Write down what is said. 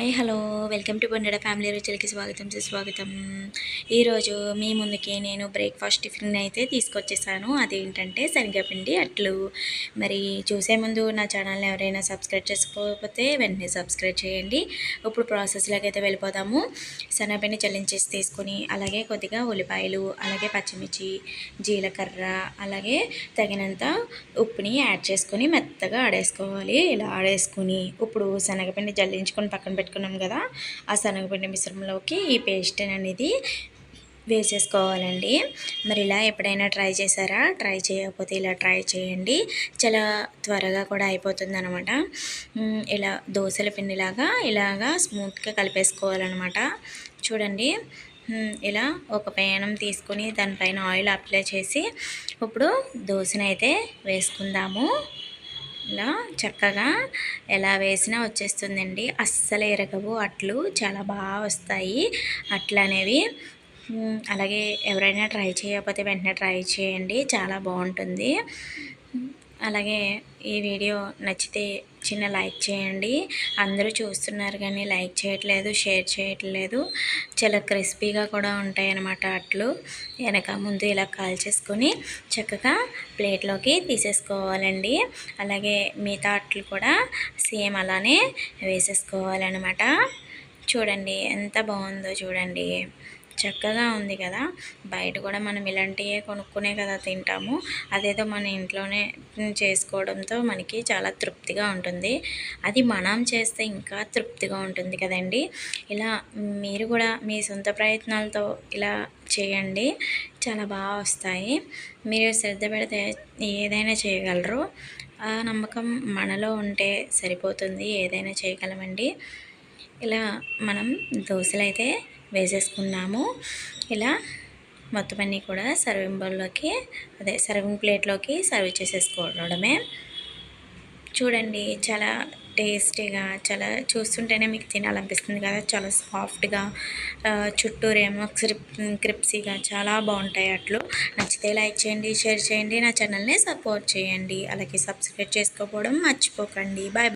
Hi hello welcome to Bondeda family రుచులకి స్వాగతం సుస్వాగతం. ఈరోజు మీ ముందుకి నేను బ్రేక్ఫాస్ట్ టిఫిన్ అయితే తీసుకొచ్చేసాను. అదేంటంటే శనగపిండి అట్లు. మరి చూసే ముందు నా ఛానల్ని ఎవరైనా సబ్స్క్రైబ్ చేసుకోకపోతే వెంటనే సబ్స్క్రైబ్ చేయండి. ఇప్పుడు ప్రాసెస్లోకి అయితే వెళ్ళిపోదాము. శనగపిండి చల్లించేసి తీసుకొని అలాగే కొద్దిగా ఉల్లిపాయలు, అలాగే పచ్చిమిర్చి, జీలకర్ర, అలాగే తగినంత ఉప్పుని యాడ్ చేసుకొని మెత్తగా ఆడేసుకోవాలి. ఇలా ఆడేసుకుని ఇప్పుడు శనగపిండి జల్లించుకొని పక్కన పెట్టుకున్నాం కదా, ఆ శనగపిండి మిశ్రమంలోకి ఈ పేస్ట్ అనేది వేసేసుకోవాలండి. మరి ఇలా ఎప్పుడైనా ట్రై చేశారా? ట్రై చేయకపోతే ఇలా ట్రై చేయండి. చాలా త్వరగా కూడా అయిపోతుంది అనమాట. ఇలా దోశల పిండిలాగా ఇలాగా స్మూత్గా కలిపేసుకోవాలన్నమాట. చూడండి, ఇలా ఒక పేనం తీసుకొని దానిపైన ఆయిల్ అప్లై చేసి ఇప్పుడు దోశనైతే వేసుకుందాము. ఇలా చక్కగా ఎలా వేసినా వచ్చేస్తుందండి. అస్సలు ఎరగవు అట్లు, చాలా బాగా వస్తాయి అట్లు అనేవి. అలాగే ఎవరైనా ట్రై చేయకపోతే వెంటనే ట్రై చేయండి, చాలా బాగుంటుంది. అలాగే ఈ వీడియో నచ్చితే చిన్న లైక్ చేయండి. అందరూ చూస్తున్నారు కానీ లైక్ చేయట్లేదు, షేర్ చేయట్లేదు. చాలా క్రిస్పీగా కూడా ఉంటాయి అన్నమాట అట్లు. వెనక ముందు ఇలా కాల్చేసుకొని చక్కగా ప్లేట్లోకి తీసేసుకోవాలండి. అలాగే మిగతా అట్లు కూడా సేమ్ అలానే వేసేసుకోవాలన్నమాట. చూడండి ఎంత బాగుందో చూడండి, చక్కగా ఉంది కదా. బయట కూడా మనం ఇలాంటివే కొనుక్కునే కదా తింటాము. అదేదో మన ఇంట్లోనే చేసుకోవడంతో మనకి చాలా తృప్తిగా ఉంటుంది. అది మనం చేస్తే ఇంకా తృప్తిగా ఉంటుంది కదండి. ఇలా మీరు కూడా మీ సొంత ప్రయత్నాలతో ఇలా చేయండి, చాలా బాగా వస్తాయి. మీరు శ్రద్ధ పెడితే ఏదైనా చేయగలరు. ఆ నమ్మకం మనలో ఉంటే సరిపోతుంది, ఏదైనా చేయగలమండి. ఇలా మనం దోశలు అయితే వేసేసుకున్నాము. ఇలా మొత్తం అన్నీ కూడా సర్వింగ్ బౌల్లోకి, సర్వింగ్ ప్లేట్లోకి సర్వ్ చేసేసుకోవడమే. చూడండి, చాలా టేస్టీగా, చాలా చూస్తుంటేనే మీకు తినాలనిపిస్తుంది కదా. చాలా సాఫ్ట్గా, చుట్టూరేమో క్రిప్సీగా చాలా బాగుంటాయి అట్లు. నచ్చితే లైక్ చేయండి, షేర్ చేయండి, నా ఛానల్ని సపోర్ట్ చేయండి. అలాగే సబ్స్క్రైబ్ చేసుకోవడం మర్చిపోకండి. బాయ్.